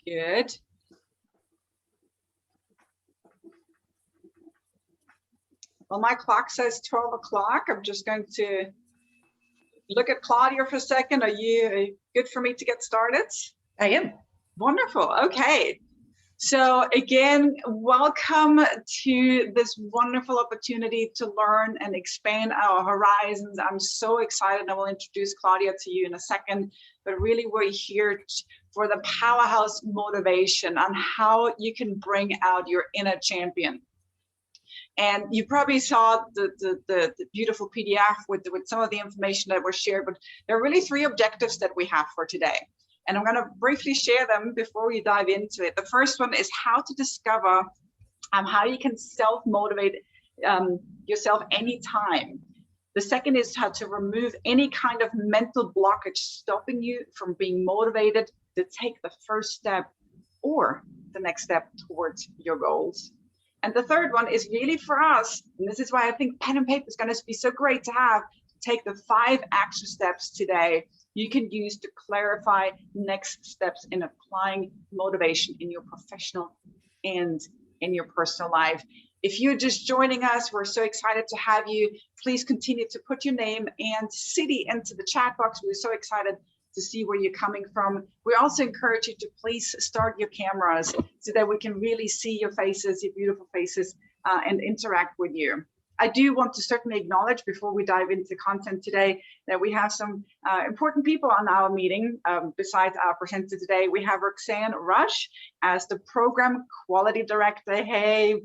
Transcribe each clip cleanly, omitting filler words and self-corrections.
Good. Well, my clock says 12 o'clock. I'm just going to look at Claudia for a second. Are you good for me to get started? I am. Wonderful. Okay. So again, welcome to this wonderful opportunity to learn and expand our horizons. I'm so excited. I will introduce Claudia to you in a second, but really we're here for the Powerhouse Motivation on how you can bring out your inner champion. And you probably saw the beautiful PDF with some of the information that was shared, but there are really 3 objectives that we have for today. And I'm going to briefly share them before we dive into it. The first one is how to discover how you can self-motivate yourself anytime. The second is how to remove any kind of mental blockage stopping you from being motivated to take the first step or the next step towards your goals. And the third one is really for us, and this is why I think pen and paper is going to be so great to have, take the 5 action steps today you can use to clarify next steps in applying motivation in your professional and in your personal life. If you're just joining us, we're so excited to have you. Please continue to put your name and city into the chat box. We're so excited to see where you're coming from. We also encourage you to please start your cameras so that we can really see your faces, your beautiful faces, and interact with you. I do want to certainly acknowledge before we dive into content today that we have some important people on our meeting. Besides our presenter today, we have Roxanne Rush as the Program Quality Director. Hey,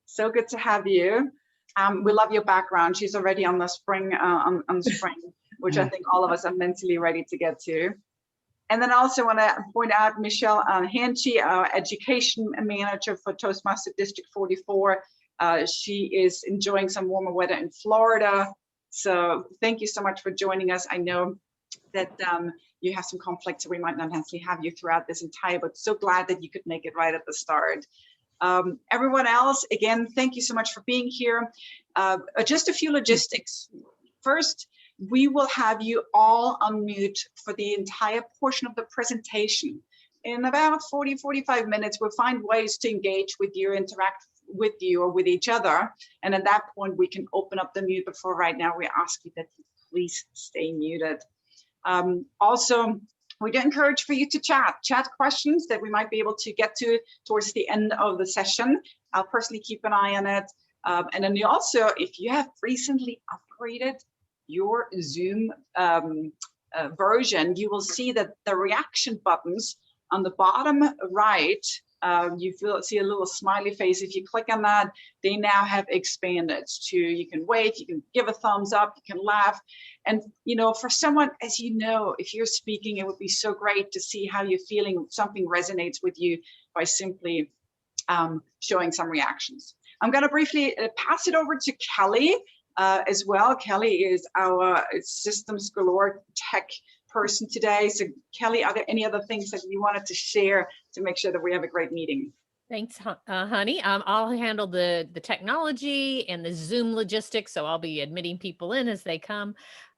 so good to have you. We love your background. She's already on the spring, which I think all of us are mentally ready to get to. And then I also want to point out Michelle Hanchi, our Education Manager for Toastmaster District 44. She is enjoying some warmer weather in Florida. So thank you so much for joining us. I know that you have some conflicts, so we might not necessarily have you throughout this entire, but so glad that you could make it right at the start. Everyone else, again, thank you so much for being here. Just a few logistics. First, we will have you all unmute for the entire portion of the presentation. In about 40-45 minutes, we'll find ways to engage with you, interact with you or with each other. And at that point, we can open up the mute. But for right now, we ask you that you please stay muted. Also, we do encourage for you to chat questions that we might be able to get to towards the end of the session. I'll personally keep an eye on it. And then you also, if you have recently upgraded your Zoom version, you will see that the reaction buttons on the bottom right, you see a little smiley face. If you click on that, they now have expanded to, you can wave, you can give a thumbs up, you can laugh. And, you know, for someone, as you know, if you're speaking, it would be so great to see how you're feeling, something resonates with you by simply showing some reactions. I'm going to briefly pass it over to Kelly as well. Kelly is our systems galore tech person today. So Kelly, are there any other things that you wanted to share to make sure that we have a great meeting? Thanks, honey. I'll handle the technology and the Zoom logistics, so I'll be admitting people in as they come.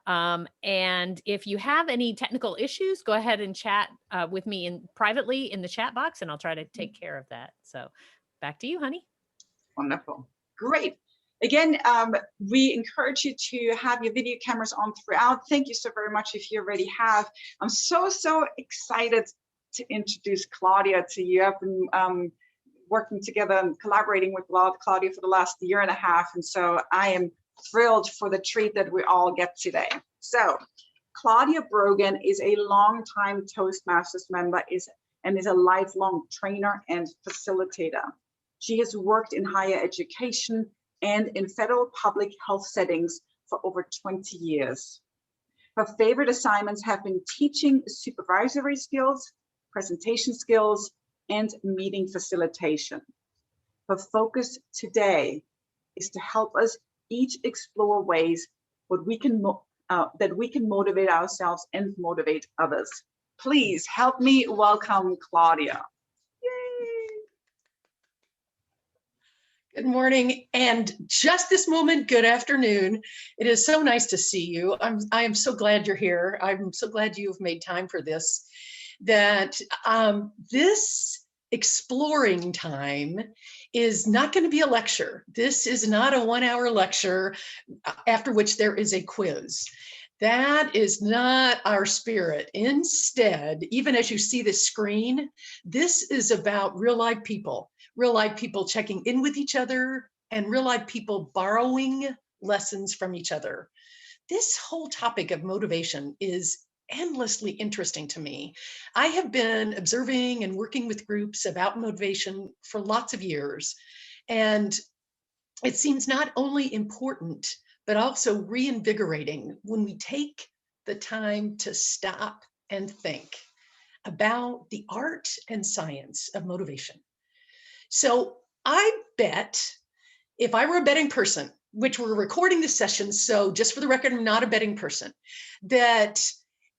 And if you have any technical issues, go ahead and chat with me privately in the chat box, and I'll try to take care of that. So back to you, honey. Wonderful. Great. Again, we encourage you to have your video cameras on throughout. Thank you so very much if you already have. I'm so excited to introduce Claudia to you. I've been working together and collaborating with Claudia for the last 1.5 years. And so I am thrilled for the treat that we all get today. So Claudia Brogan is a longtime Toastmasters member and is a lifelong trainer and facilitator. She has worked in higher education and in federal public health settings for over 20 years. Her favorite assignments have been teaching supervisory skills, presentation skills, and meeting facilitation. Her focus today is to help us each explore ways that we can motivate ourselves and motivate others. Please help me welcome Claudia. Good morning, and just this moment, good afternoon. It is so nice to see you. I am so glad you're here. I'm so glad you've made time for this. that this exploring time is not going to be a lecture. This is not a 1-hour lecture after which there is a quiz. That is not our spirit. Instead, even as you see the screen, this is about real life people checking in with each other, and real life people borrowing lessons from each other. This whole topic of motivation is endlessly interesting to me. I have been observing and working with groups about motivation for lots of years, and it seems not only important, but also reinvigorating when we take the time to stop and think about the art and science of motivation. So I bet, if I were a betting person, which we're recording this session, so just for the record, I'm not a betting person, that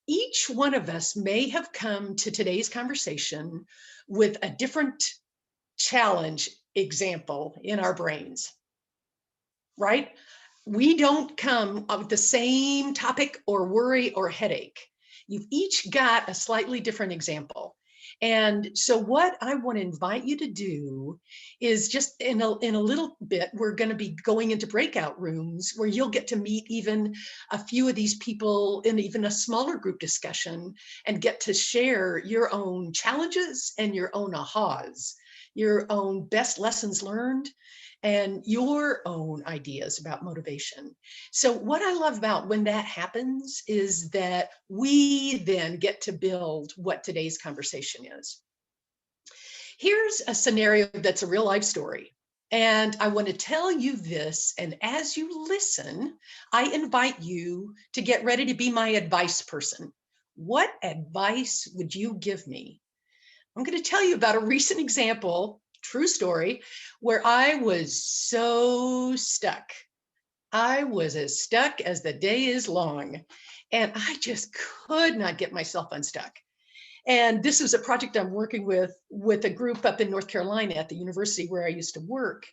each one of us may have come to today's conversation with a different challenge example in our brains, right? We don't come with the same topic or worry or headache. You've each got a slightly different example. And so what I want to invite you to do is just in a little bit, we're going to be going into breakout rooms where you'll get to meet even a few of these people in even a smaller group discussion and get to share your own challenges and your own ahas, your own best lessons learned, and your own ideas about motivation. So what I love about when that happens is that we then get to build what today's conversation is. Here's a scenario that's a real life story. And I want to tell you this, and as you listen, I invite you to get ready to be my advice person. What advice would you give me? I'm going to tell you about a recent example, true story, where I was so stuck. I was as stuck as the day is long, and I just could not get myself unstuck. And this is a project I'm working with a group up in North Carolina at the university where I used to work.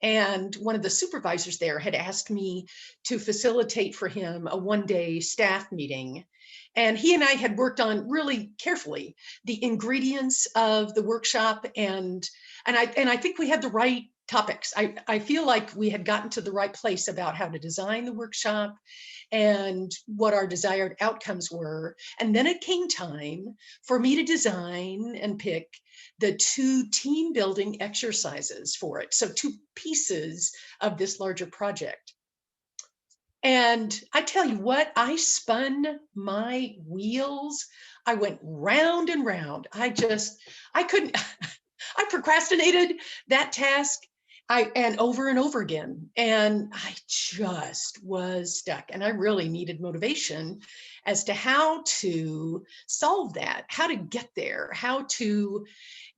And one of the supervisors there had asked me to facilitate for him a one-day staff meeting. And he and I had worked on really carefully the ingredients of the workshop, and I think we had the right topics. I feel like we had gotten to the right place about how to design the workshop and what our desired outcomes were. And then it came time for me to design and pick the 2 team building exercises for it. So 2 pieces of this larger project. And I tell you what, I spun my wheels. I went round and round. I couldn't, I procrastinated that task and over again. And I just was stuck. And I really needed motivation as to how to solve that, how to get there, how to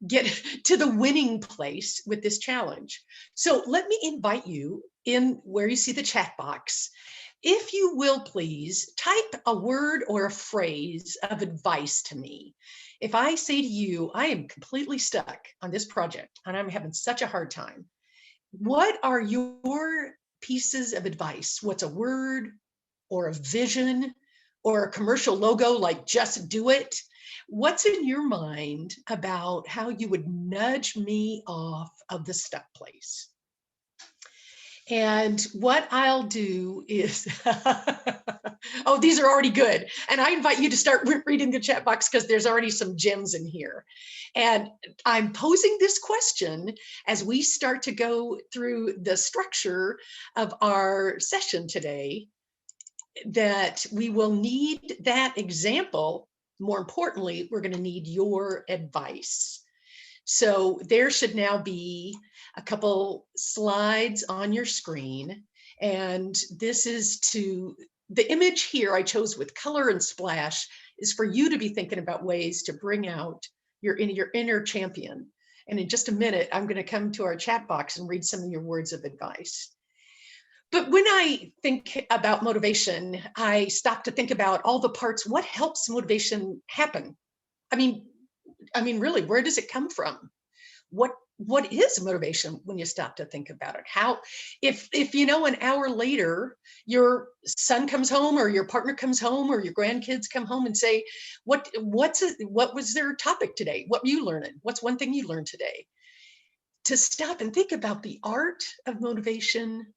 get to the winning place with this challenge. So let me invite you in where you see the chat box. If you will, please type a word or a phrase of advice to me. If I say to you, I am completely stuck on this project and I'm having such a hard time, what are your pieces of advice? What's a word or a vision or a commercial logo like just do it? What's in your mind about how you would nudge me off of the stuck place? And what I'll do is, oh, these are already good. And I invite you to start reading the chat box because there's already some gems in here. And I'm posing this question as we start to go through the structure of our session today, that we will need that example. More importantly, we're going to need your advice. So there should now be a couple slides on your screen. And this is the image here I chose with color and splash is for you to be thinking about ways to bring out your inner champion. And in just a minute, I'm going to come to our chat box and read some of your words of advice. But when I think about motivation, I stop to think about all the parts. What helps motivation happen? I mean, really, where does it come from? What what is motivation when you stop to think about it? How, if you know, an hour later, your son comes home or your partner comes home or your grandkids come home and say, what was their topic today? What were you learning? What's one thing you learned today? To stop and think about the art of motivation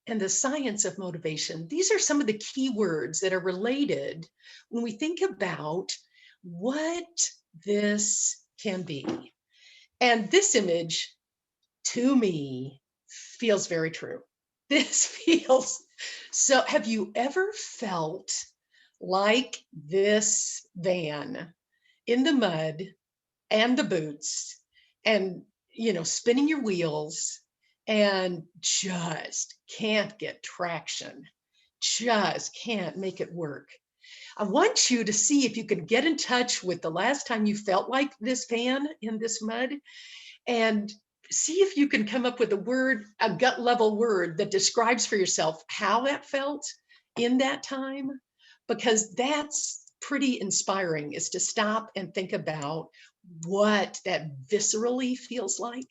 and the science of motivation. These are some of the key words that are related when we think about what this can be. And this image, to me, feels very true. This feels so. Have you ever felt like this van in the mud and the boots and, spinning your wheels and just can't get traction, just can't make it work? I want you to see if you can get in touch with the last time you felt like this van in this mud, and see if you can come up with a gut level word that describes for yourself how that felt in that time, because that's pretty inspiring, is to stop and think about what that viscerally feels like.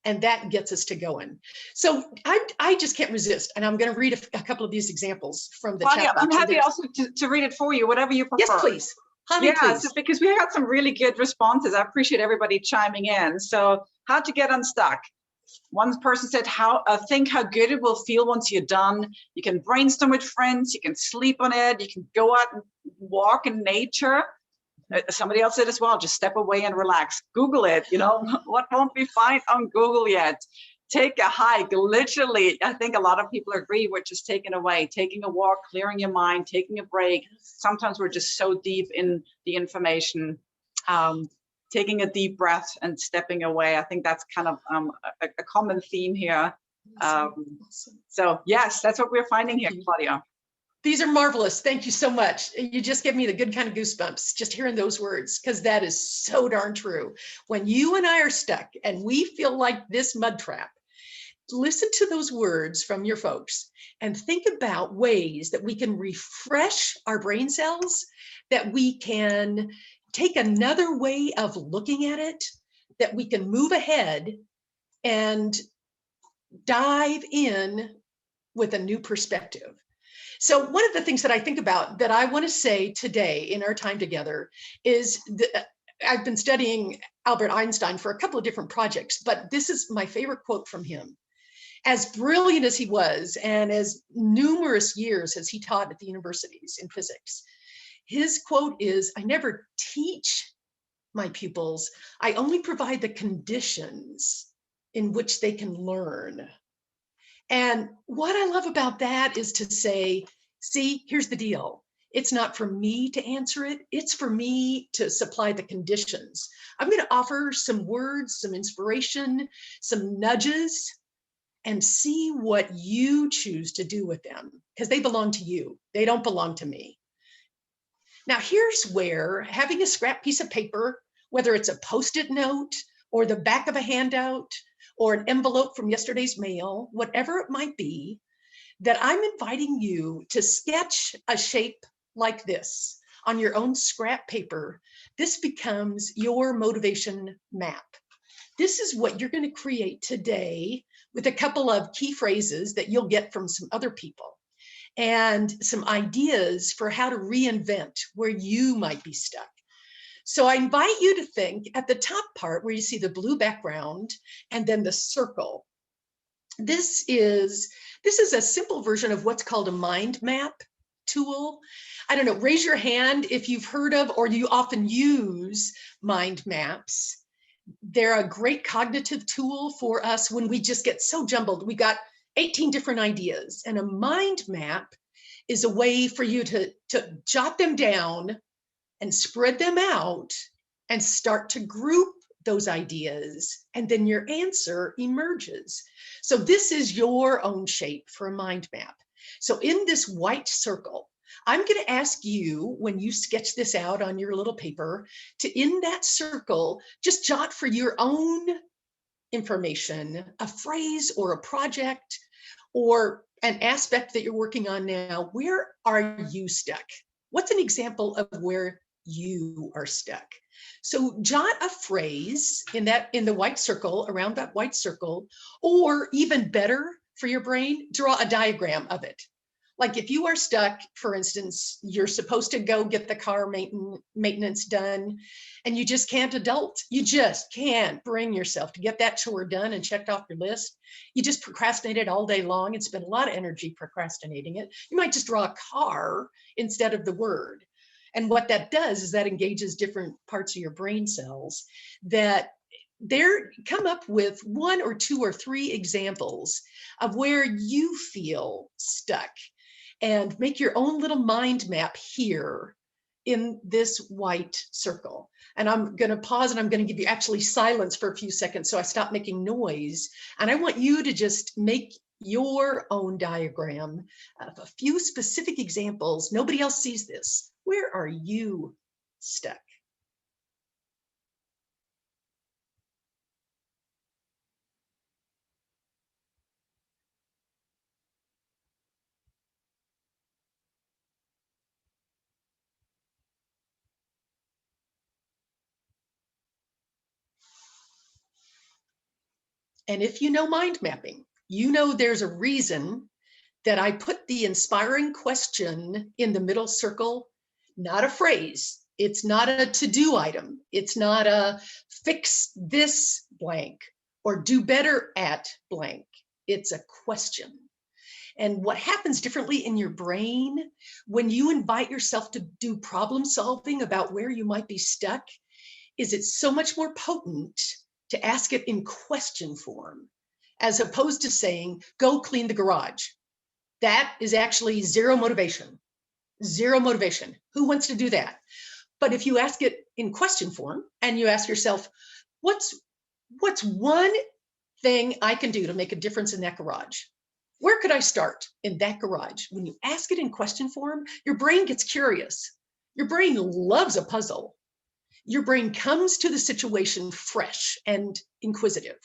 And that gets us to going. So I just can't resist. And I'm going to read a couple of these examples from the Claudia, chat box. I'm happy also to read it for you, whatever you prefer. Yes, please. Honey, yeah, please. so because we got some really good responses. I appreciate everybody chiming in. So how to get unstuck. One person said, think how good it will feel once you're done. You can brainstorm with friends, you can sleep on it, you can go out and walk in nature. Somebody else said as well, just step away and relax. Google it, what won't be found on Google yet? Take a hike. Literally, I think a lot of people agree with just taking a walk, clearing your mind, taking a break. Sometimes we're just so deep in the information. Taking a deep breath and stepping away. I think that's kind of a common theme here. So yes, that's what we're finding here, Claudia. These are marvelous. Thank you so much. You just give me the good kind of goosebumps just hearing those words, because that is so darn true. When you and I are stuck and we feel like this mud trap, listen to those words from your folks and think about ways that we can refresh our brain cells, that we can take another way of looking at it, that we can move ahead and dive in with a new perspective. So one of the things that I think about that I want to say today in our time together is I've been studying Albert Einstein for a couple of different projects, but this is my favorite quote from him. As brilliant as he was, and as numerous years as he taught at the universities in physics, his quote is, "I never teach my pupils, I only provide the conditions in which they can learn." And what I love about that is to say, see, here's the deal. It's not for me to answer it. It's for me to supply the conditions. I'm going to offer some words, some inspiration, some nudges, and see what you choose to do with them, because they belong to you. They don't belong to me. Now, here's where having a scrap piece of paper, whether it's a Post-it note or the back of a handout or an envelope from yesterday's mail, whatever it might be, that I'm inviting you to sketch a shape like this on your own scrap paper. This becomes your motivation map. This is what you're going to create today with a couple of key phrases that you'll get from some other people and some ideas for how to reinvent where you might be stuck. So I invite you to think at the top part where you see the blue background and then the circle. This is a simple version of what's called a mind map tool. I don't know, raise your hand if you've heard of or you often use mind maps. They're a great cognitive tool for us when we just get so jumbled. We got 18 different ideas, and a mind map is a way for you to jot them down and spread them out and start to group those ideas, and then your answer emerges. So this is your own shape for a mind map. So in this white circle, I'm going to ask you, when you sketch this out on your little paper, to in that circle, just jot for your own information, a phrase or a project or an aspect that you're working on now. Where are you stuck? What's an example of where you are stuck? So jot a phrase in the white circle, around that white circle, or even better for your brain, draw a diagram of it. Like if you are stuck, for instance, you're supposed to go get the car maintenance done and you just can't adult. You just can't bring yourself to get that chore done and checked off your list. You just procrastinate it all day long and spend a lot of energy procrastinating it. You might just draw a car instead of the word. And what that does is that engages different parts of your brain cells that come up with 1 or 2 or 3 examples of where you feel stuck, and make your own little mind map here in this white circle. And I'm going to pause and I'm going to give you actually silence for a few seconds so I stop making noise. And I want you to just make your own diagram of a few specific examples. Nobody else sees this. Where are you stuck? And if you know mind mapping, you know there's a reason that I put the inspiring question in the middle circle, not a phrase. It's not a to-do item. It's not a fix this blank or do better at blank. It's a question. And what happens differently in your brain when you invite yourself to do problem solving about where you might be stuck is it's so much more potent to ask it in question form, as opposed to saying, go clean the garage. That is actually zero motivation. Zero motivation. Who wants to do that? But if you ask it in question form and you ask yourself, what's one thing I can do to make a difference in that garage? Where could I start in that garage? When you ask it in question form, your brain gets curious. Your brain loves a puzzle. Your brain comes to the situation fresh and inquisitive.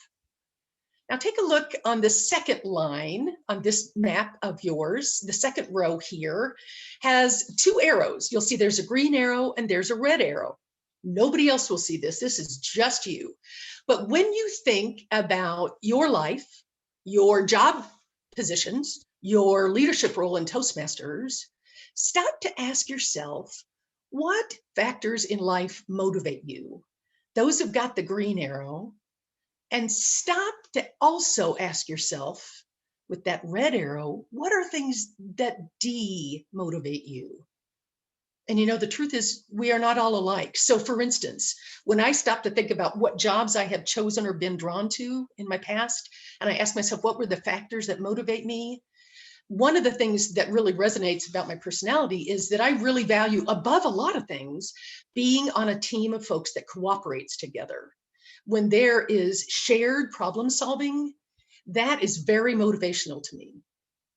Now take a look on the second line on this map of yours. The second row here has 2 arrows. You'll see there's a green arrow and there's a red arrow. Nobody else will see this. This is just you. But when you think about your life, your job positions, your leadership role in Toastmasters, stop to ask yourself, what factors in life motivate you? Those have got the green arrow. And stop to also ask yourself, with that red arrow, what are things that demotivate you? And you know, the truth is we are not all alike. So for instance, when I stop to think about what jobs I have chosen or been drawn to in my past, and I ask myself, what were the factors that motivate me? One of the things that really resonates about my personality is that I really value, above a lot of things, being on a team of folks that cooperates together. When there is shared problem solving, that is very motivational to me.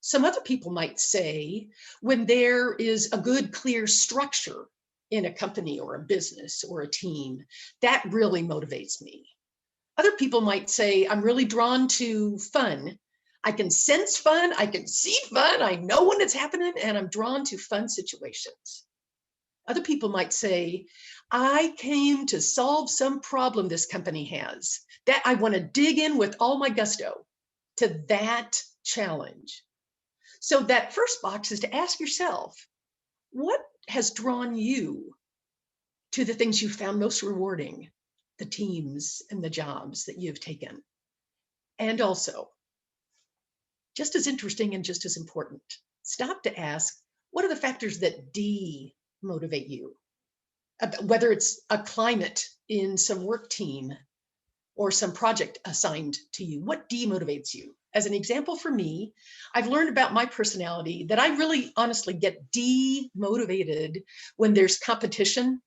Some other people might say when there is a good, clear structure in a company or a business or a team, that really motivates me. Other people might say, I'm really drawn to fun. I can sense fun, I can see fun, I know when it's happening, and I'm drawn to fun situations. Other people might say, I came to solve some problem this company has, that I want to dig in with all my gusto to that challenge. So that first box is to ask yourself, what has drawn you to the things you found most rewarding, the teams and the jobs that you've taken? And also, just as interesting and just as important, stop to ask, what are the factors that demotivate you? Whether it's a climate in some work team or some project assigned to you, what demotivates you? As an example for me, I've learned about my personality that I really honestly get demotivated when there's competition,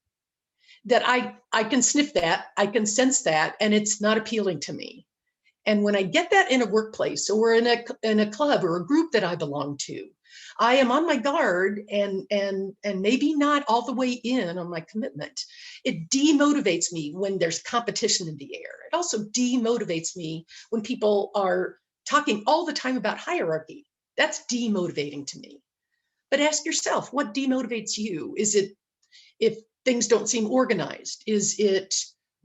that I can sniff that, I can sense that, and it's not appealing to me. And when I get that in a workplace or in a club or a group that I belong to, I am on my guard and maybe not all the way in on my commitment. It demotivates me when there's competition in the air. It also demotivates me when people are talking all the time about hierarchy. That's demotivating to me. But ask yourself, what demotivates you? Is it if things don't seem organized? Is it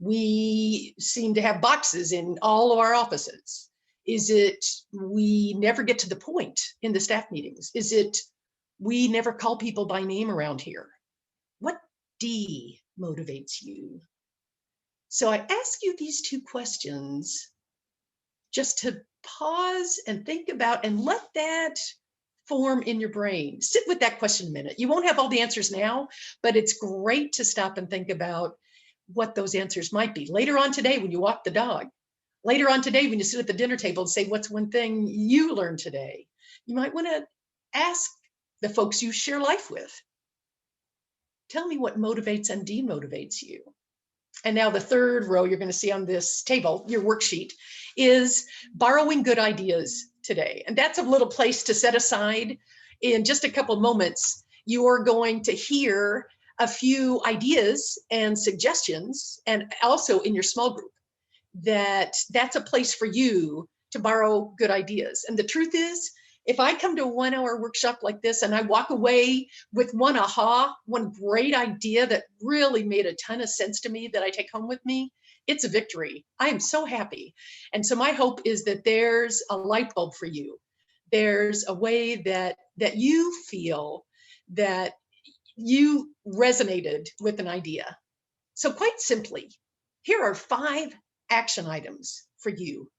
we seem to have boxes in all of our offices? Is it we never get to the point in the staff meetings? Is it we never call people by name around here? What D motivates you? So I ask you these two questions just to pause and think about and let that form in your brain. Sit with that question a minute. You won't have all the answers now, but it's great to stop and think about what those answers might be. Later on today, when you walk the dog, later on today, when you sit at the dinner table and say, what's one thing you learned today? You might want to ask the folks you share life with. Tell me what motivates and demotivates you. And now the third row you're going to see on this table, your worksheet, is borrowing good ideas today. And that's a little place to set aside. In just a couple of moments, you're going to hear a few ideas and suggestions, and also in your small group, that's a place for you to borrow good ideas. And the truth is, if I come to a 1 hour workshop like this and I walk away with one great idea that really made a ton of sense to me that I take home with me, it's a victory. I am so happy. And so my hope is that there's a light bulb for you. There's a way that you feel that you resonated with an idea. So quite simply, here are 5 action items for you.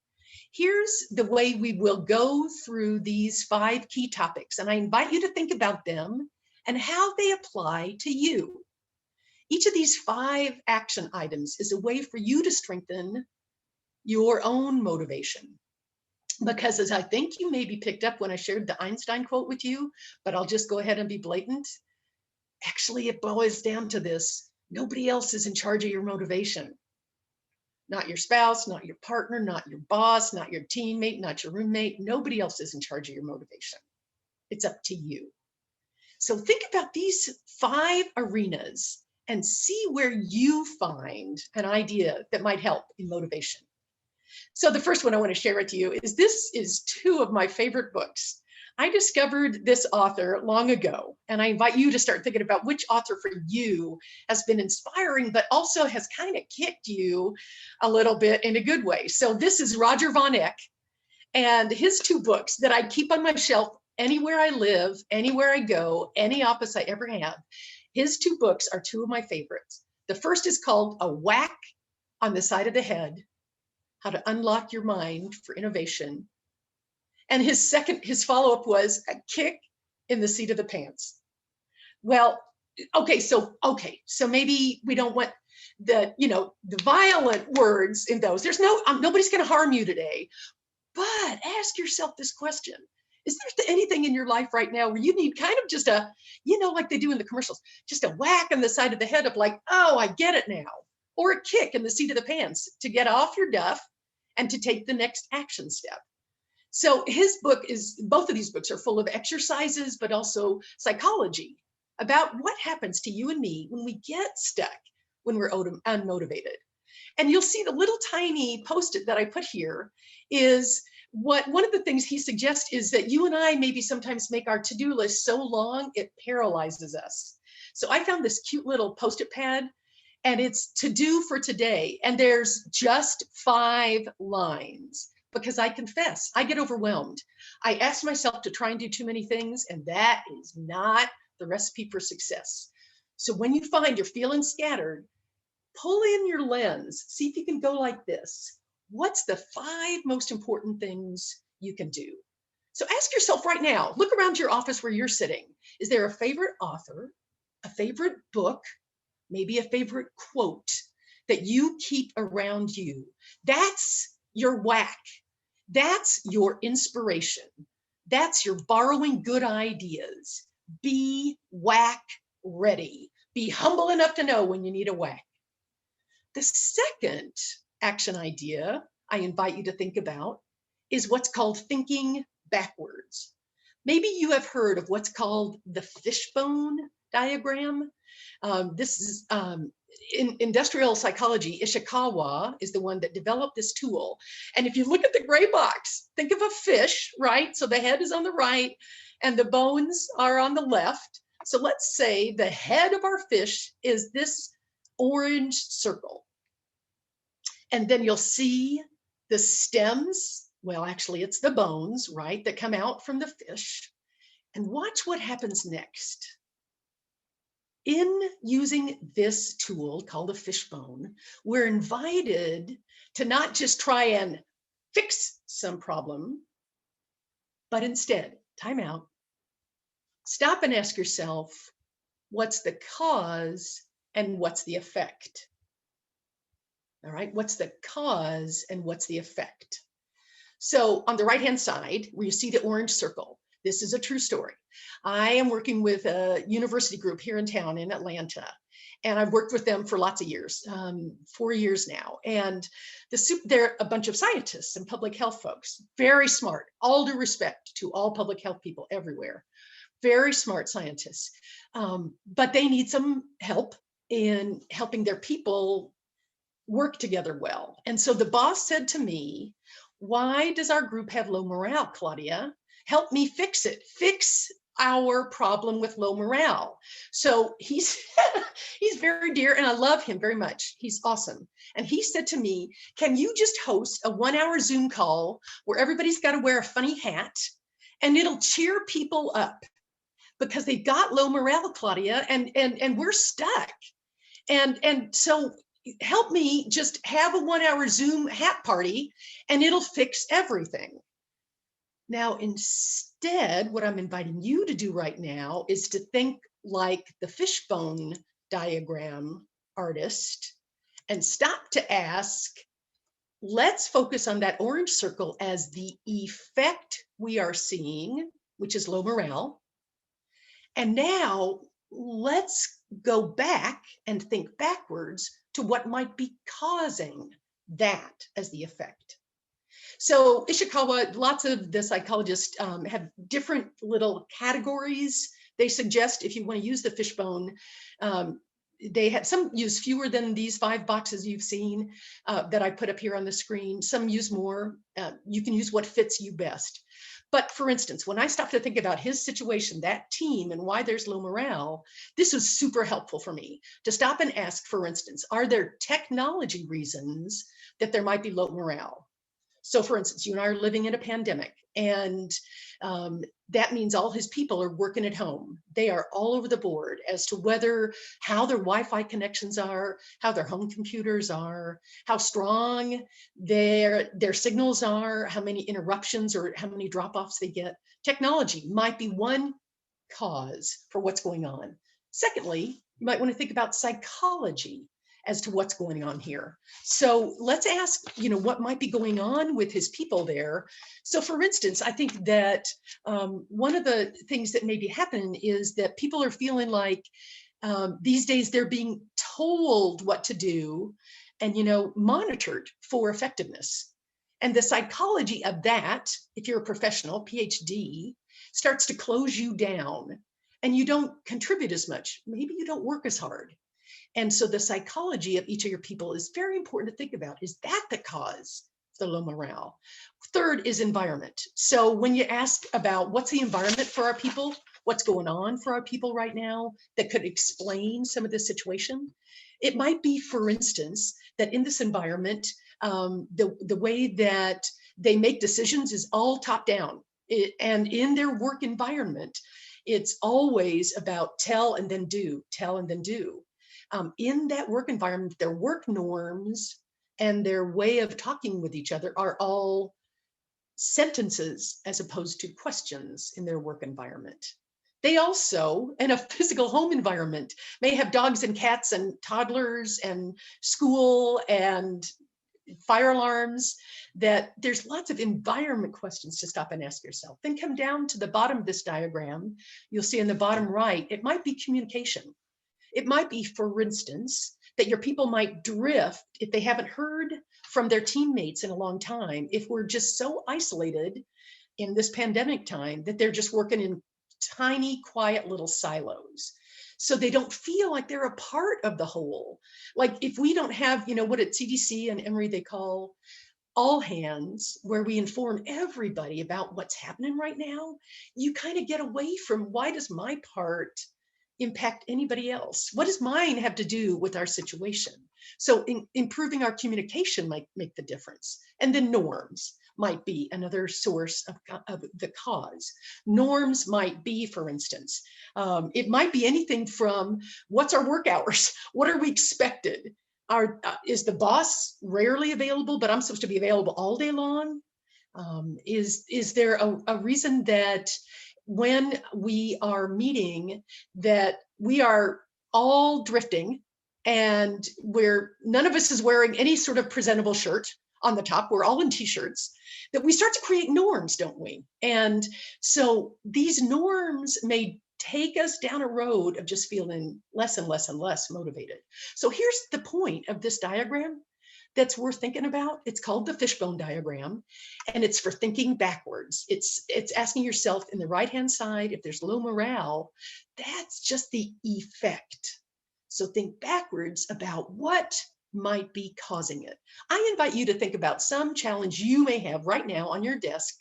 Here's the way we will go through these 5 key topics, and I invite you to think about them and how they apply to you. Each of these 5 action items is a way for you to strengthen your own motivation. Because as I think you maybe picked up when I shared the Einstein quote with you, but I'll just go ahead and be blatant. Actually, it boils down to this: nobody else is in charge of your motivation. Not your spouse, not your partner, not your boss, not your teammate, not your roommate. Nobody else is in charge of your motivation. It's up to you. So think about these 5 arenas and see where you find an idea that might help in motivation. So the first one I want to share with you is this is 2 of my favorite books. I discovered this author long ago, and I invite you to start thinking about which author for you has been inspiring, but also has kind of kicked you a little bit in a good way. So this is Roger Von Eck, and his 2 books that I keep on my shelf anywhere I live, anywhere I go, any office I ever have. His 2 books are 2 of my favorites. The first is called A Whack on the Side of the Head: How to Unlock Your Mind for Innovation. And his follow-up was A Kick in the Seat of the Pants. Well, so maybe we don't want the violent words in those. There's nobody's going to harm you today. But ask yourself this question: is there anything in your life right now where you need kind of just a, like they do in the commercials, just a whack on the side of the head of like, oh, I get it now, or a kick in the seat of the pants to get off your duff and to take the next action step? So both of these books are full of exercises, but also psychology about what happens to you and me when we get stuck, when we're unmotivated. And you'll see the little tiny post-it that I put here is one of the things he suggests is that you and I maybe sometimes make our to-do list so long, it paralyzes us. So I found this cute little post-it pad, and it's to do for today. And there's just 5 lines. Because I confess, I get overwhelmed. I ask myself to try and do too many things, and that is not the recipe for success. So when you find you're feeling scattered, pull in your lens, see if you can go like this. What's the 5 most important things you can do? So ask yourself right now, look around your office where you're sitting. Is there a favorite author, a favorite book, maybe a favorite quote that you keep around you? That's your whack. That's your inspiration. That's your borrowing good ideas. Be whack ready. Be humble enough to know when you need a whack. The second action idea I invite you to think about is what's called thinking backwards. Maybe you have heard of what's called the fishbone diagram. This is in industrial psychology. Ishikawa is the one that developed this tool. And if you look at the gray box, think of a fish, right? So the head is on the right and the bones are on the left. So let's say the head of our fish is this orange circle. And then you'll see the stems. Well, actually, it's the bones, right, that come out from the fish. And watch what happens next. In using this tool called a fishbone, we're invited to not just try and fix some problem, but instead, time out, stop and ask yourself, what's the cause and what's the effect? All right, what's the cause and what's the effect? So on the right-hand side, where you see the orange circle, this is a true story. I am working with a university group here in town in Atlanta, and I've worked with them for lots of years, 4 years now. And they're a bunch of scientists and public health folks, very smart, all due respect to all public health people everywhere, very smart scientists. But they need some help in helping their people work together well. And so the boss said to me, why does our group have low morale, Claudia? Help me fix it. Fix our problem with low morale. So he's very dear, and I love him very much. He's awesome. And he said to me, can you just host a 1-hour Zoom call where everybody's got to wear a funny hat and it'll cheer people up because they've got low morale, Claudia, and we're stuck. And so help me just have a 1-hour Zoom hat party and it'll fix everything. Now, instead, what I'm inviting you to do right now is to think like the fishbone diagram artist and stop to ask, let's focus on that orange circle as the effect we are seeing, which is low morale. And now let's go back and think backwards to what might be causing that as the effect. So Ishikawa, lots of the psychologists have different little categories. They suggest if you want to use the fishbone, they have some use fewer than these 5 boxes you've seen that I put up here on the screen. Some use more. You can use what fits you best. But for instance, when I stopped to think about his situation, that team, and why there's low morale, this was super helpful for me to stop and ask, for instance, are there technology reasons that there might be low morale? So for instance, you and I are living in a pandemic, and that means all his people are working at home. They are all over the board as to how their Wi-Fi connections are, how their home computers are, how strong their signals are, how many interruptions or how many drop-offs they get. Technology might be one cause for what's going on. Secondly, you might want to think about psychology as to what's going on here. So let's ask, what might be going on with his people there. So for instance, I think that one of the things that may be happening is that people are feeling like these days they're being told what to do and, monitored for effectiveness. And the psychology of that, if you're a professional, PhD, starts to close you down and you don't contribute as much. Maybe you don't work as hard. And so the psychology of each of your people is very important to think about. Is that the cause of the low morale? Third is environment. So when you ask about what's the environment for our people, what's going on for our people right now that could explain some of the situation, it might be, for instance, that in this environment, the way that they make decisions is all top down. And in their work environment, it's always about tell and then do, tell and then do. In that work environment, their work norms and their way of talking with each other are all sentences as opposed to questions in their work environment. They also, in a physical home environment, may have dogs and cats and toddlers and school and fire alarms, that there's lots of environment questions to stop and ask yourself. Then come down to the bottom of this diagram. You'll see in the bottom right, it might be communication. It might be, for instance, that your people might drift if they haven't heard from their teammates in a long time, if we're just so isolated in this pandemic time that they're just working in tiny, quiet little silos. So they don't feel like they're a part of the whole. Like if we don't have, what at CDC and Emory they call all hands, where we inform everybody about what's happening right now, you kind of get away from, why does my part impact anybody else? What does mine have to do with our situation? So improving our communication might make the difference. And then norms might be another source of the cause. Norms might be, for instance, it might be anything from what's our work hours? What are we expected? Is the boss rarely available, but I'm supposed to be available all day long? Is there a reason that when we are meeting that we are all drifting and none of us is wearing any sort of presentable shirt on the top, we're all in t-shirts, that we start to create norms, don't we? And so these norms may take us down a road of just feeling less and less and less motivated. So here's the point of this diagram that's worth thinking about. It's called the fishbone diagram, and it's for thinking backwards. It's asking yourself in the right-hand side, if there's low morale, that's just the effect. So think backwards about what might be causing it. I invite you to think about some challenge you may have right now on your desk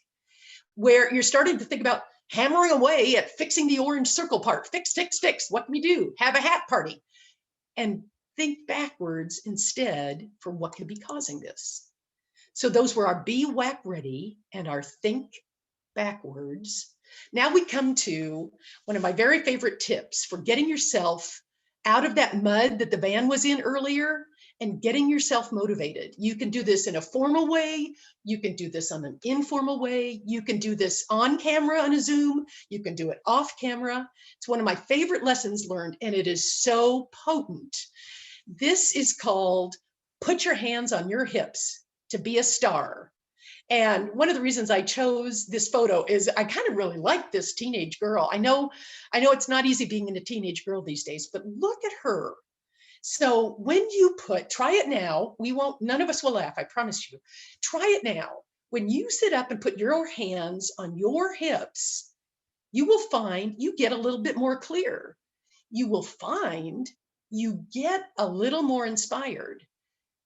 where you're starting to think about hammering away at fixing the orange circle part. Fix, fix, fix. What can we do? Have a hat party. And think backwards instead for what could be causing this. So those were our Be Whack Ready and our Think Backwards. Now we come to one of my very favorite tips for getting yourself out of that mud that the van was in earlier and getting yourself motivated. You can do this in a formal way. You can do this on an informal way. You can do this on camera on a Zoom. You can do it off camera. It's one of my favorite lessons learned, and it is so potent. This is called Put Your Hands on Your Hips to Be a Star. And one of the reasons I chose this photo is I kind of really like this teenage girl. I know it's not easy being a teenage girl these days, but look at her. So when you try it now, none of us will laugh, I promise you. Try it now. When you sit up and put your hands on your hips, you will find you get a little bit more clear. You will find you get a little more inspired.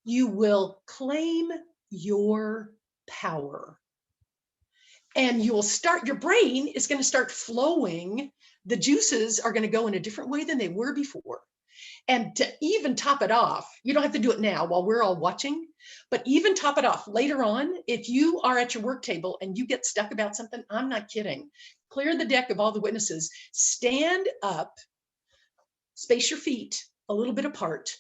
You will claim your power. And your brain is going to start flowing. The juices are going to go in a different way than they were before. And to even top it off, you don't have to do it now while we're all watching, but even top it off later on, if you are at your work table and you get stuck about something, I'm not kidding. Clear the deck of all the witnesses, stand up, space your feet a little bit apart,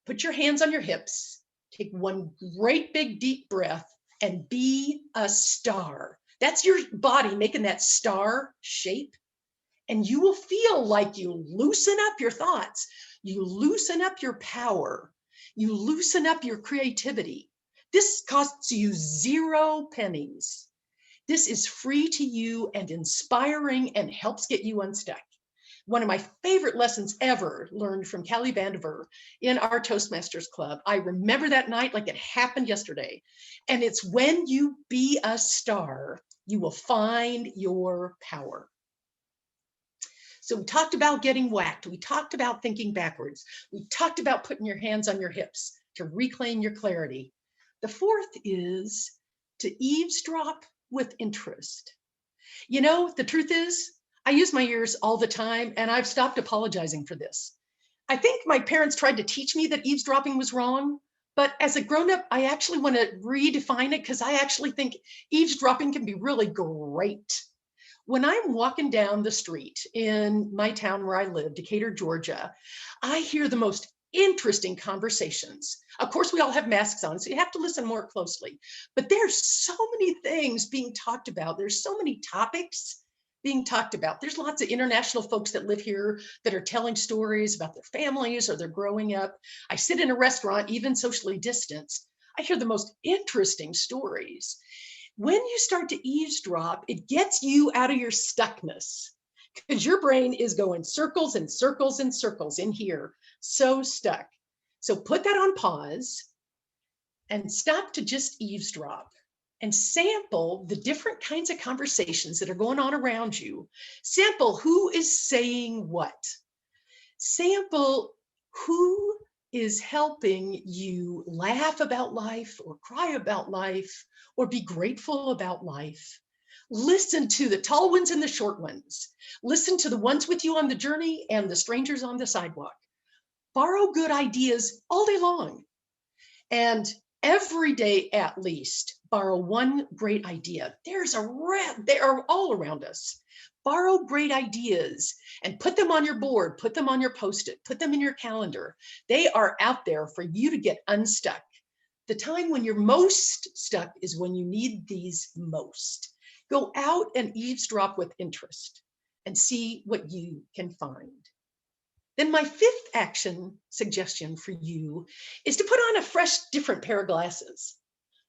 put your hands on your hips, take one great big deep breath, and be a star. That's your body making that star shape. And you will feel like you loosen up your thoughts, you loosen up your power, you loosen up your creativity. This costs you 0 pennies. This is free to you and inspiring and helps get you unstuck. One of my favorite lessons ever learned from Callie Vandiver in our Toastmasters Club. I remember that night like it happened yesterday. And it's when you be a star, you will find your power. So we talked about getting whacked. We talked about thinking backwards. We talked about putting your hands on your hips to reclaim your clarity. The fourth is to eavesdrop with interest. You know, the truth is, I use my ears all the time, and I've stopped apologizing for this. I think my parents tried to teach me that eavesdropping was wrong, but as a grown-up, I actually want to redefine it because I actually think eavesdropping can be really great. When I'm walking down the street in my town where I live, Decatur, Georgia, I hear the most interesting conversations. Of course, we all have masks on, so you have to listen more closely. But there's so many things being talked about. There's so many topics being talked about. There's lots of international folks that live here that are telling stories about their families or their growing up. I sit in a restaurant, even socially distanced. I hear the most interesting stories. When you start to eavesdrop, it gets you out of your stuckness because your brain is going circles and circles and circles in here, so stuck. So put that on pause and stop to just eavesdrop and sample the different kinds of conversations that are going on around you. Sample who is saying what. Sample who is helping you laugh about life or cry about life or be grateful about life. Listen to the tall ones and the short ones. Listen to the ones with you on the journey and the strangers on the sidewalk. Borrow good ideas all day long. And every day at least, borrow one great idea. They are all around us. Borrow great ideas and put them on your board, put them on your Post-it, put them in your calendar. They are out there for you to get unstuck. The time when you're most stuck is when you need these most. Go out and eavesdrop with interest and see what you can find. Then my fifth action suggestion for you is to put on a fresh, different pair of glasses,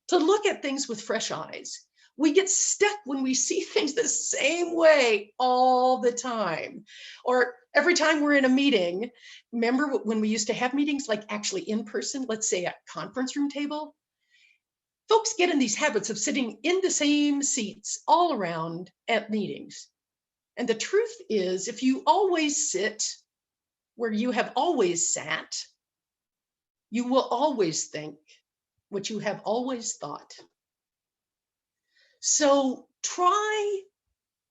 to look at things with fresh eyes. We get stuck when we see things the same way all the time. Or every time we're in a meeting, remember when we used to have meetings like actually in person, let's say a conference room table? Folks get in these habits of sitting in the same seats all around at meetings. And the truth is, if you always sit where you have always sat, you will always think what you have always thought. So try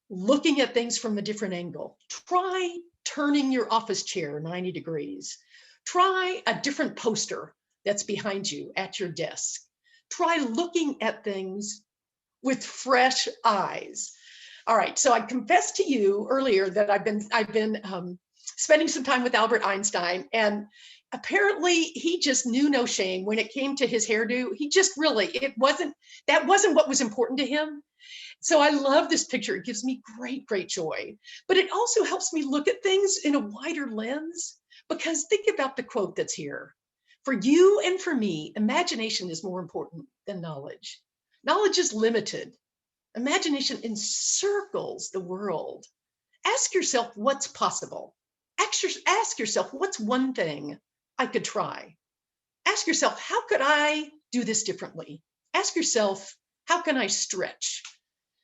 looking at things from a different angle. Try turning your office chair 90 degrees. Try a different poster that's behind you at your desk. Try looking at things with fresh eyes. All right, so I confessed to you earlier that I've been spending some time with Albert Einstein, and apparently he just knew no shame when it came to his hairdo. He just really, that wasn't what was important to him. So I love this picture. It gives me great joy, but it also helps me look at things in a wider lens, because think about the quote that's here. For you and for me, imagination is more important than knowledge. Knowledge is limited. Imagination encircles the world. Ask yourself what's possible. Ask yourself, what's one thing I could try? Ask yourself, how could I do this differently? Ask yourself, how can I stretch?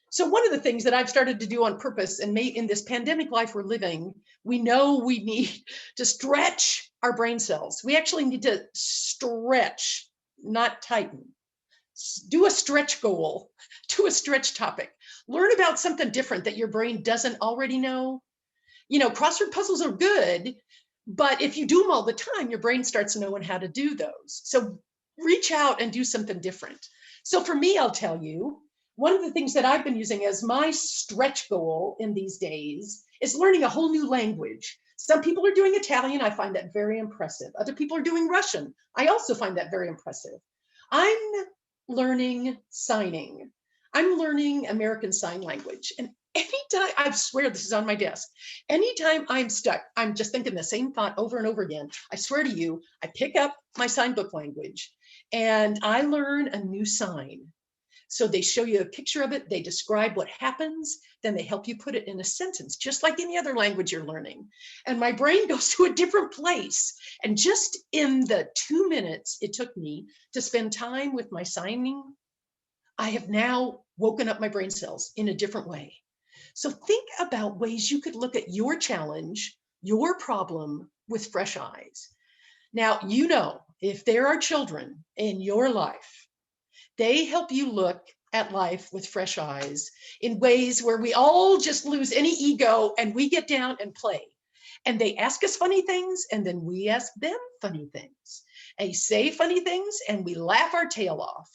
So one of the things that I've started to do on purpose, and in this pandemic life we're living, we know we need to stretch our brain cells. We actually need to stretch, not tighten. Do a stretch goal, do a stretch topic. Learn about something different that your brain doesn't already know. You know, crossword puzzles are good, but if you do them all the time, your brain starts knowing how to do those. So reach out and do something different. So for me, I'll tell you, one of the things that I've been using as my stretch goal in these days is learning a whole new language. Some people are doing Italian. I find that very impressive. Other people are doing Russian. I also find that very impressive. I'm learning signing. I'm learning American Sign Language. And anytime, I swear this is on my desk, anytime I'm stuck, I'm just thinking the same thought over and over again. I swear to you, I pick up my sign book language and I learn a new sign. So they show you a picture of it, they describe what happens, then they help you put it in a sentence, just like any other language you're learning. And my brain goes to a different place. And just in the 2 minutes it took me to spend time with my signing, I have now woken up my brain cells in a different way. So think about ways you could look at your challenge, your problem with fresh eyes. Now, you know, if there are children in your life, they help you look at life with fresh eyes in ways where we all just lose any ego and we get down and play. And they ask us funny things and then we ask them funny things. They say funny things and we laugh our tail off.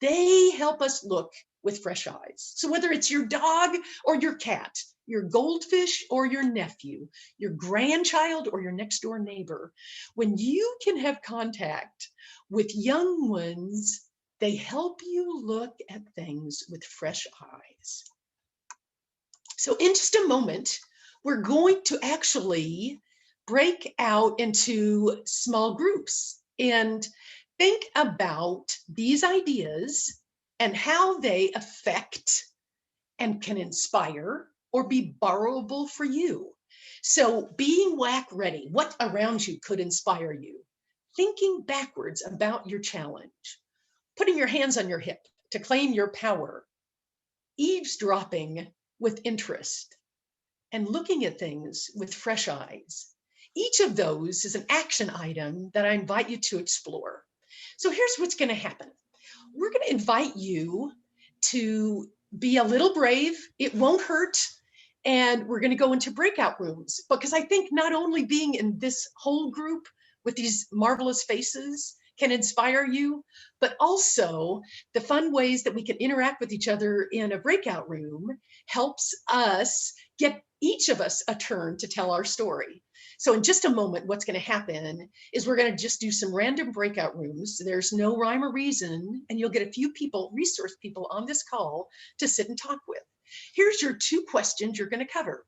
They help us look with fresh eyes. So whether it's your dog or your cat, your goldfish or your nephew, your grandchild or your next door neighbor, when you can have contact with young ones, they help you look at things with fresh eyes. So in just a moment, we're going to actually break out into small groups and think about these ideas and how they affect and can inspire or be borrowable for you. So being WAC ready, what around you could inspire you? Thinking backwards about your challenge. Putting your hands on your hip to claim your power, eavesdropping with interest, and looking at things with fresh eyes. Each of those is an action item that I invite you to explore. So here's what's going to happen. We're going to invite you to be a little brave. It won't hurt. And we're going to go into breakout rooms, because I think not only being in this whole group with these marvelous faces can inspire you, but also the fun ways that we can interact with each other in a breakout room helps us get each of us a turn to tell our story. So in just a moment, what's going to happen is we're going to just do some random breakout rooms. There's no rhyme or reason, and you'll get a few people, resource people on this call to sit and talk with. Here's your 2 questions you're going to cover.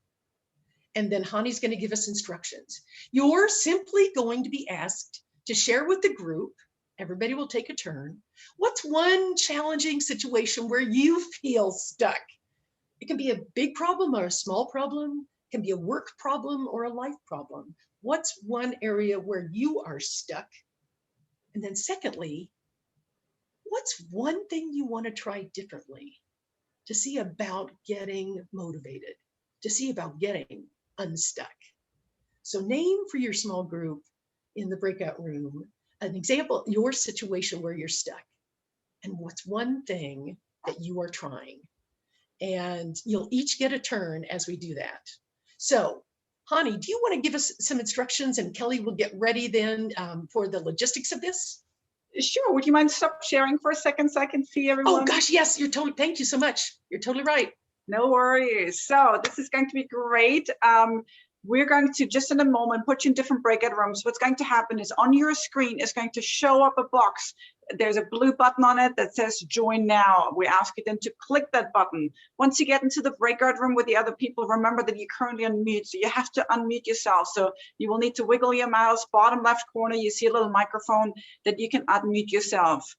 And then Hani's going to give us instructions. You're simply going to be asked to share with the group, everybody will take a turn, what's one challenging situation where you feel stuck? It can be a big problem or a small problem. It can be a work problem or a life problem. What's one area where you are stuck? And then secondly, what's one thing you want to try differently to see about getting motivated, to see about getting unstuck? So name for your small group in the breakout room an example, your situation where you're stuck, and what's one thing that you are trying. And you'll each get a turn as we do that. So Hani, do you want to give us some instructions, and Kelly will get ready then for the logistics of this? Sure. Would you mind stop sharing for a second so I can see everyone? Oh gosh, yes, you're totally, thank you so much. You're totally right. No worries. So this is going to be great. We're going to, just in a moment, put you in different breakout rooms. What's going to happen is on your screen is going to show up a box. There's a blue button on it that says join now. We ask you then to click that button. Once you get into the breakout room with the other people, remember that you're currently on mute, so you have to unmute yourself. So you will need to wiggle your mouse, bottom left corner, you see a little microphone that you can unmute yourself.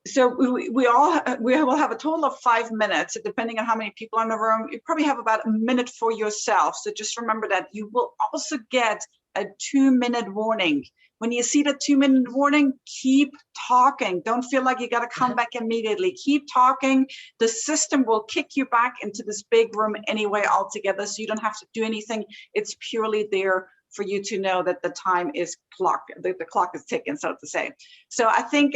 So we will have a total of 5 minutes, depending on how many people are in the room. You probably have about a minute for yourself. So just remember that you will also get a 2-minute warning. When you see the 2-minute warning, keep talking. Don't feel like you got to come back immediately. Keep talking. The system will kick you back into this big room anyway altogether, so you don't have to do anything. It's purely there for you to know that the time is clocked, the clock is ticking, so to say. So I think,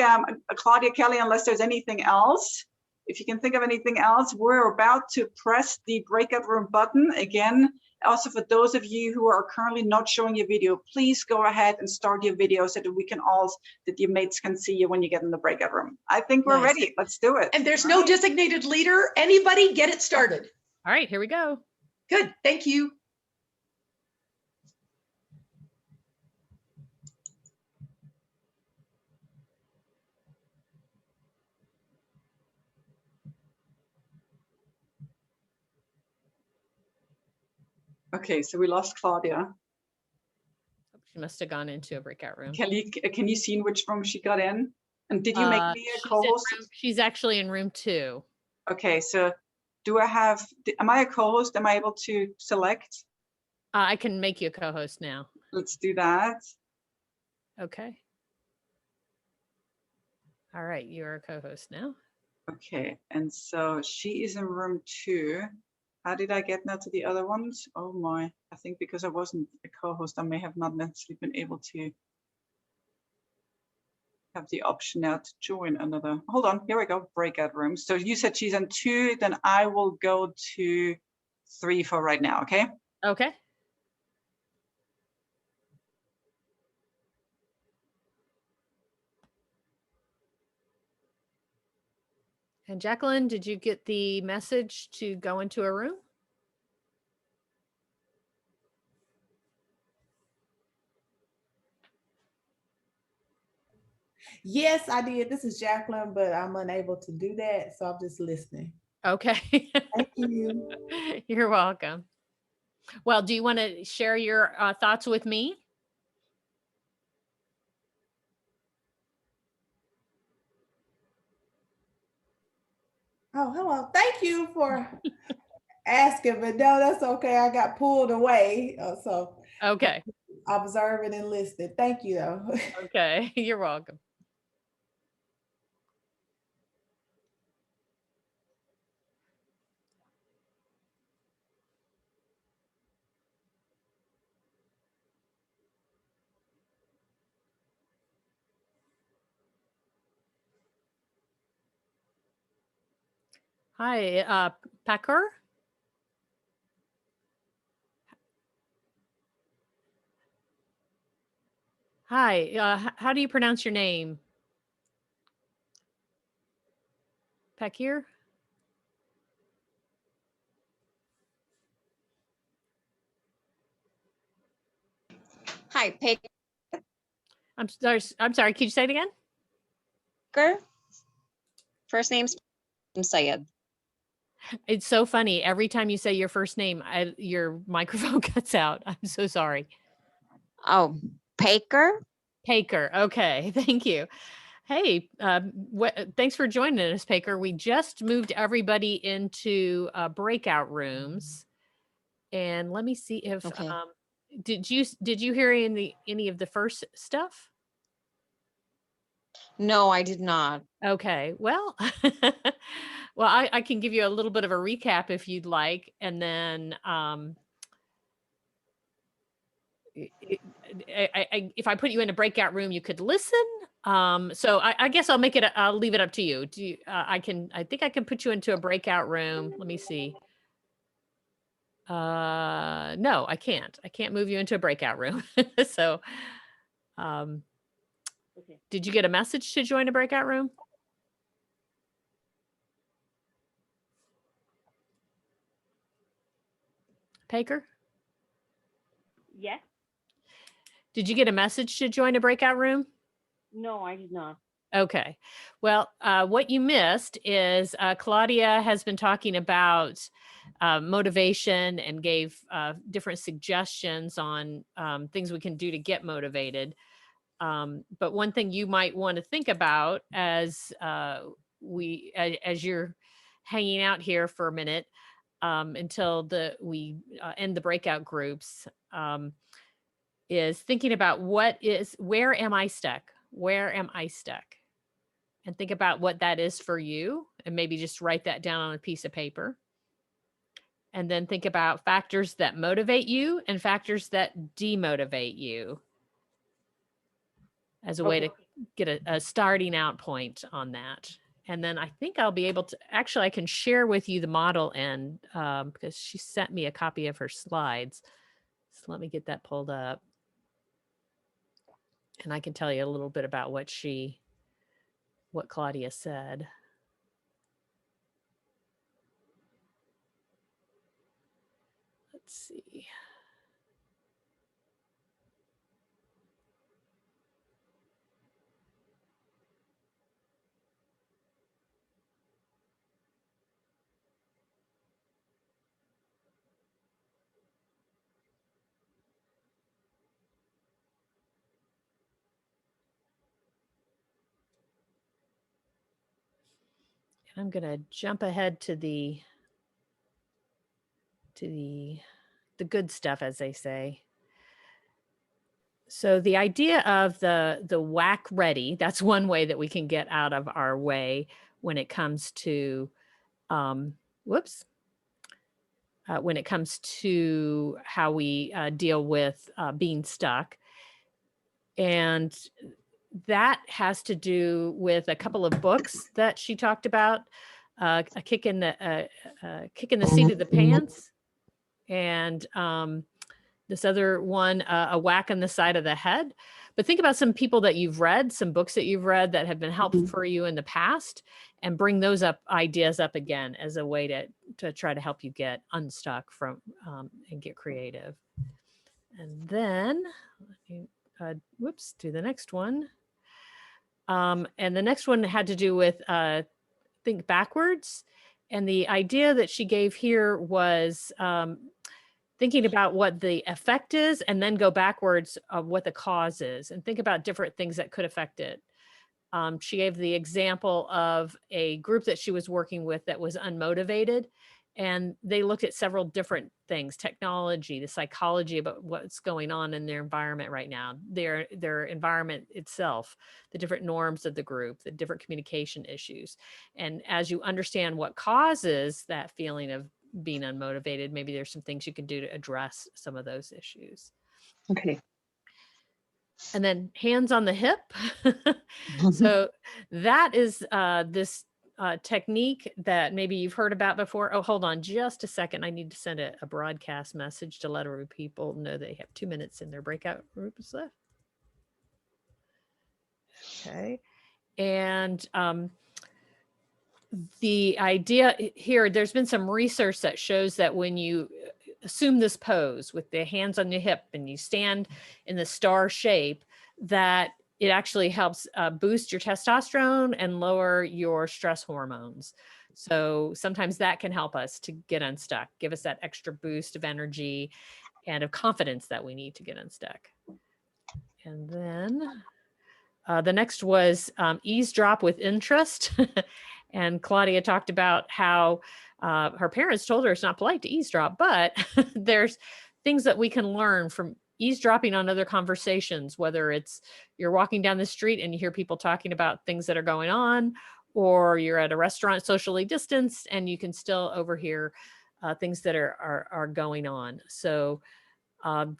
Claudia, Kelly, unless there's anything else, if you can think of anything else, we're about to press the breakout room button again. Also, for those of you who are currently not showing your video, please go ahead and start your video so that we can all, that your mates can see you when you get in the breakout room. I think we're ready. Let's do it. And there's no designated leader. Anybody get it started? All right, here we go. Good, thank you. Okay, so we lost Claudia. She must have gone into a breakout room. Kelly, can you see in which room she got in? And did you make me a co-host? She's actually in room 2. Okay, so do I have, am I a co-host? Am I able to select? I can make you a co-host now. Let's do that. Okay. All right, you're a co-host now. Okay, and so she is in room 2. How did I get now to the other ones? Oh my, I think because I wasn't a co-host, I may have not necessarily been able to have the option now to join another. Hold on, here we go, breakout room. So you said she's in 2, then I will go to 3 for right now, okay? Okay. And Jacqueline, did you get the message to go into a room? Yes, I did. This is Jacqueline, but I'm unable to do that, so I'm just listening. Okay. Thank you. You're welcome. Well, do you want to share your thoughts with me? Oh, hello. Thank you for asking, but no, that's okay. I got pulled away, so Okay. Observing and listening. Thank you, though. Okay, you're welcome. Hi, Packer. Hi, how do you pronounce your name? Pakir? Hi, I'm sorry, could you say it again? Packer. First name's Sayed. It's so funny. Every time you say your first name, your microphone cuts out. I'm so sorry. Oh, Paker. Paker. Okay, thank you. Hey, thanks for joining us, Paker. We just moved everybody into breakout rooms, and let me see if Okay. did you hear any of the first stuff? No, I did not. Okay, well, well, I can give you a little bit of a recap if you'd like, and then if I put you in a breakout room, you could listen. So I guess I'll leave it up to you. Do you, I think I can put you into a breakout room. Let me see. No, I can't. I can't move you into a breakout room. So, Okay. did you get a message to join a breakout room? Paker? Yes. Did you get a message to join a breakout room? No, I did not. Okay. Well, what you missed is Claudia has been talking about motivation and gave different suggestions on things we can do to get motivated. But one thing you might want to think about as you're hanging out here for a minute until we end the breakout groups is thinking about where am I stuck? Where am I stuck? And think about what that is for you, and maybe just write that down on a piece of paper. And then think about factors that motivate you and factors that demotivate you as a way to get a starting out point on that. And then I think I'll be able to, actually, I can share with you the model end because she sent me a copy of her slides. So let me get that pulled up. And I can tell you a little bit about what Claudia said. Let's see. I'm going to jump ahead to the good stuff, as they say. So the idea of the whack ready, that's one way that we can get out of our way when it comes to when it comes to how we deal with being stuck. And that has to do with a couple of books that she talked about, a kick in the seat of the pants, and this other one, a whack on the side of the head. But think about some people that you've read, some books that you've read that have been helpful for you in the past, and bring those ideas up again as a way to try to help you get unstuck from and get creative. And then, do the next one. And the next one had to do with think backwards. And the idea that she gave here was thinking about what the effect is and then go backwards of what the cause is and think about different things that could affect it. She gave the example of a group that she was working with that was unmotivated. And they looked at several different things, technology, the psychology about what's going on in their environment right now, their environment itself, the different norms of the group, the different communication issues. And as you understand what causes that feeling of being unmotivated, maybe there's some things you can do to address some of those issues. Okay. And then hands on the hip. So that is this technique that maybe you've heard about before. Oh, hold on just a second. I need to send a broadcast message to let other people know they have 2 minutes in their breakout groups left. Okay. And the idea here, there's been some research that shows that when you assume this pose with the hands on your hip and you stand in the star shape, that it actually helps boost your testosterone and lower your stress hormones. So sometimes that can help us to get unstuck, give us that extra boost of energy and of confidence that we need to get unstuck. And then the next was eavesdrop with interest. And Claudia talked about how her parents told her it's not polite to eavesdrop, but there's things that we can learn from eavesdropping on other conversations, whether it's you're walking down the street and you hear people talking about things that are going on, or you're at a restaurant socially distanced and you can still overhear things that are going on. So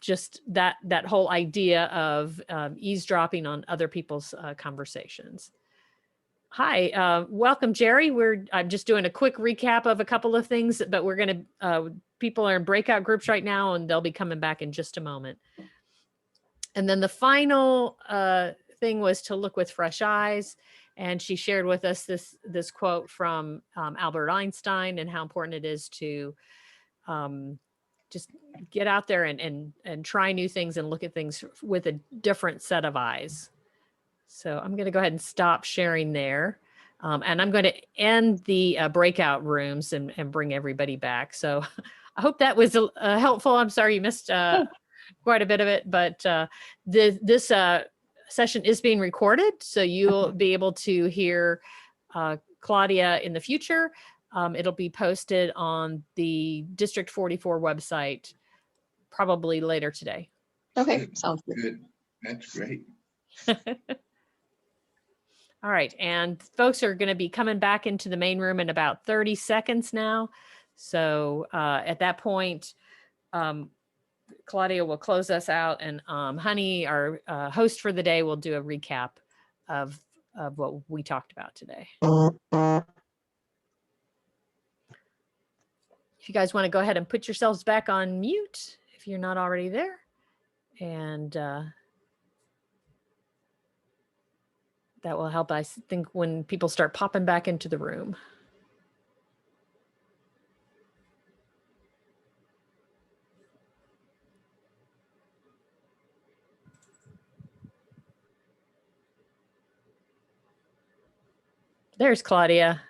just that whole idea of eavesdropping on other people's conversations. Hi, welcome, Jerry. I'm just doing a quick recap of a couple of things, but we're going to, people are in breakout groups right now and they'll be coming back in just a moment. And then the final thing was to look with fresh eyes. And she shared with us this quote from Albert Einstein and how important it is to just get out there and try new things and look at things with a different set of eyes. So I'm going to go ahead and stop sharing there. And I'm going to end the breakout rooms and bring everybody back. So I hope that was helpful. I'm sorry you missed quite a bit of it, but this session is being recorded. So you'll be able to hear Claudia in the future. It'll be posted on the District 44 website probably later today. Okay, sounds good. Good. That's great. All right, and folks are going to be coming back into the main room in about 30 seconds now. So at that point, Claudia will close us out, and Honey, our host for the day, will do a recap of what we talked about today. If you guys want to go ahead and put yourselves back on mute, if you're not already there, and that will help, I think, when people start popping back into the room. There's Claudia.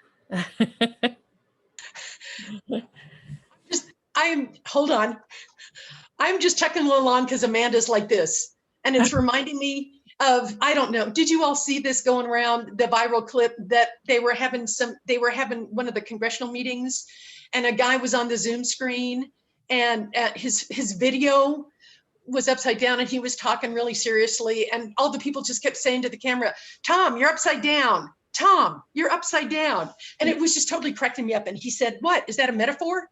Hold on. I'm just checking along because Amanda's like this. And it's reminding me of, I don't know, did you all see this going around, the viral clip that they were having one of the congressional meetings and a guy was on the Zoom screen and his video was upside down and he was talking really seriously. And all the people just kept saying to the camera, Tom, you're upside down. Tom, you're upside down. And it was just totally cracking me up. And he said, what, is that a metaphor?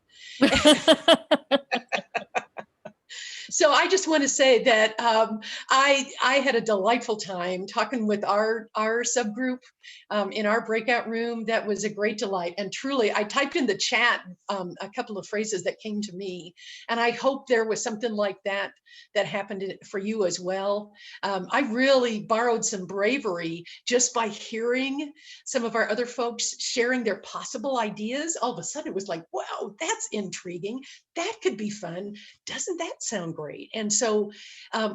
So I just want to say that I had a delightful time talking with our subgroup in our breakout room. That was a great delight. And truly, I typed in the chat a couple of phrases that came to me. And I hope there was something like that happened for you as well. I really borrowed some bravery just by hearing some of our other folks sharing their possible ideas. All of a sudden, it was like, wow, that's intriguing. That could be fun. Doesn't that sound great? And so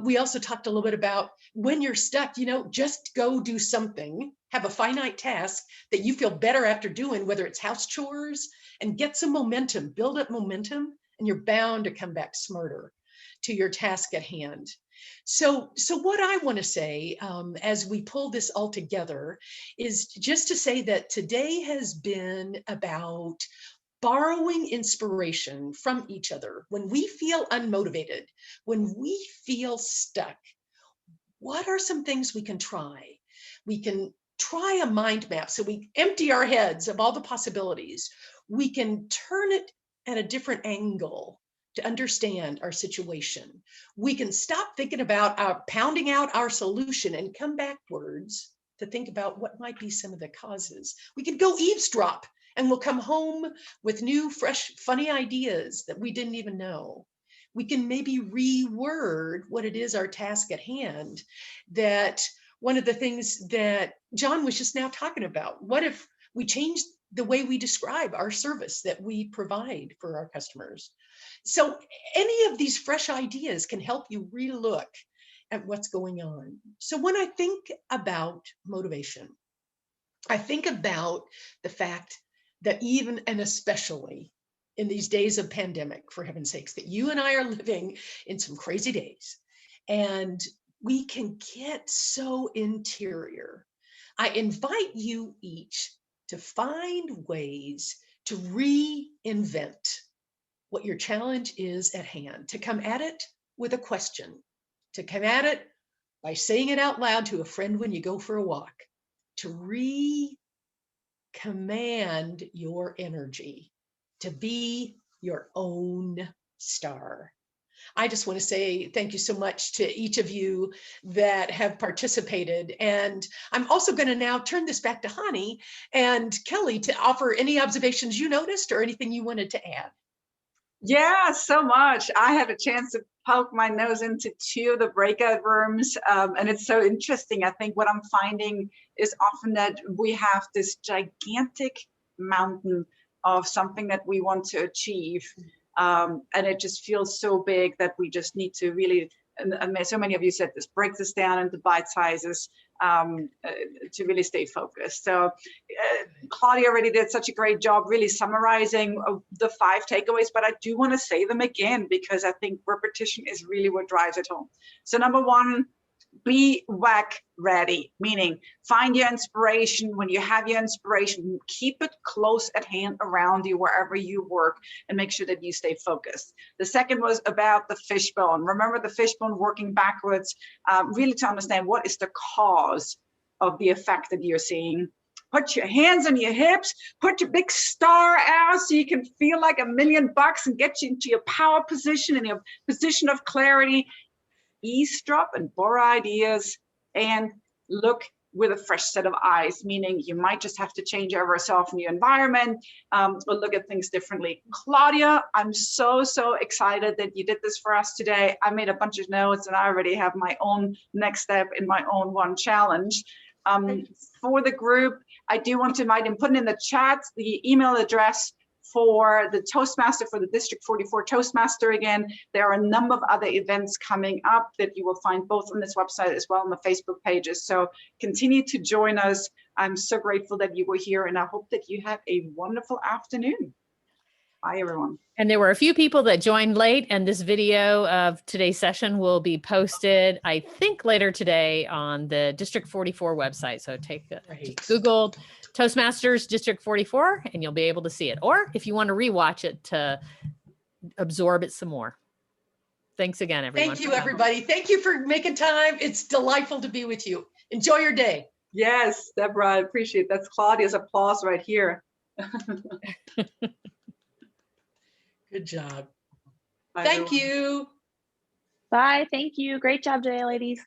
we also talked a little bit about when you're stuck, just go do something, have a finite task that you feel better after doing, whether it's house chores, and get some momentum, build up momentum, and you're bound to come back smarter to your task at hand. So what I want to say as we pull this all together is just to say that today has been about borrowing inspiration from each other. When we feel unmotivated, when we feel stuck, what are some things we can try? We can try a mind map. So we empty our heads of all the possibilities. We can turn it at a different angle to understand our situation. We can stop thinking about pounding out our solution and come backwards to think about what might be some of the causes. We could go eavesdrop and we'll come home with new, fresh, funny ideas that we didn't even know. We can maybe reword what it is our task at hand. That one of the things that John was just now talking about, what if we changed the way we describe our service that we provide for our customers? So any of these fresh ideas can help you relook at what's going on. So when I think about motivation, I think about the fact that even and especially in these days of pandemic, for heaven's sakes, that you and I are living in some crazy days, and we can get so interior. I invite you each to find ways to reinvent what your challenge is at hand, to come at it with a question, to come at it by saying it out loud to a friend when you go for a walk, to command your energy, to be your own star. I just want to say thank you so much to each of you that have participated. And I'm also going to now turn this back to Hani and Kelly to offer any observations you noticed or anything you wanted to add. Yeah, so much. I had a chance to poke my nose into 2 of the breakout rooms, and it's so interesting. I think what I'm finding is often that we have this gigantic mountain of something that we want to achieve, and it just feels so big that we just need to really, and so many of you said this, break this down into bite sizes to really stay focused. So Claudia already did such a great job really summarizing the 5 takeaways, but I do want to say them again because I think repetition is really what drives it home. So number 1, be WAC ready, meaning find your inspiration. When you have your inspiration, keep it close at hand around you wherever you work and make sure that you stay focused. The second was about the fishbone. Remember the fishbone, working backwards, really to understand what is the cause of the effect that you're seeing. Put your hands on your hips, put your big star out so you can feel like $1,000,000 and get you into your power position and your position of clarity. Eavesdrop and borrow ideas and look with a fresh set of eyes, meaning you might just have to change over yourself in your environment or look at things differently. Claudia, I'm so excited that you did this for us today. I made a bunch of notes and I already have my own next step in my own one challenge. For the group, I do want to invite and put in the chat the email address for the Toastmaster, for the District 44 Toastmaster. Again, there are a number of other events coming up that you will find both on this website as well on the Facebook pages. So continue to join us. I'm so grateful that you were here and I hope that you have a wonderful afternoon. Bye, everyone. And there were a few people that joined late, and this video of today's session will be posted, I think, later today on the District 44 website. So just Google Toastmasters District 44 and you'll be able to see it. Or if you want to rewatch it to absorb it some more. Thanks again, everyone. Thank you, everybody. Thank you for making time. It's delightful to be with you. Enjoy your day. Yes, Deborah, I appreciate it. That's Claudia's applause right here. Good job. Bye, Thank everyone. you. Bye. Thank you. Great job today, ladies.